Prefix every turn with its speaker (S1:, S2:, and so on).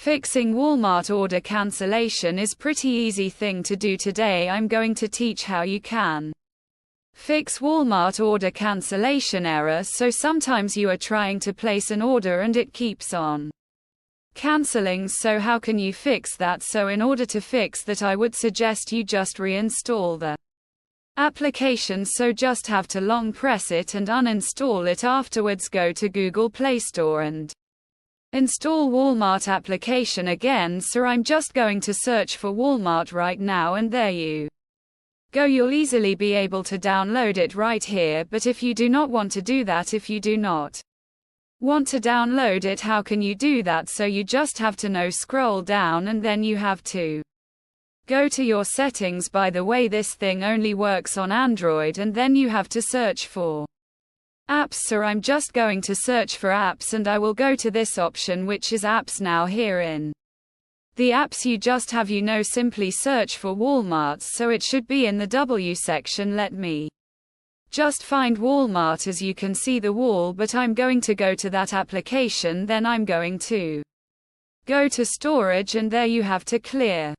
S1: Fixing Walmart order cancellation is pretty easy thing to do. Today I'm going to teach how you can fix Walmart order cancellation error. So sometimes you are trying to place an order and it keeps on cancelling. So how can you fix that? So in order to fix that, I would suggest you just reinstall the application. So just have to long press it and uninstall it. Afterwards go to Google Play Store and install Walmart application again. So I'm just going to search for Walmart right now, and there you go. You'll easily be able to download it right here. But if you do not want to do that, if you do not want to download it, how can you do that? So you just have to scroll down, and then you have to go to your settings. By the way, this thing only works on Android, and then you have to search for apps. So I'm just going to search for apps, and I will go to this option, which is apps. Now here in the apps you just have simply search for Walmart. So it should be in the W section. Let me just find Walmart. As you can see the wall, but I'm going to go to that application. Then I'm going to go to storage, and there you have to clear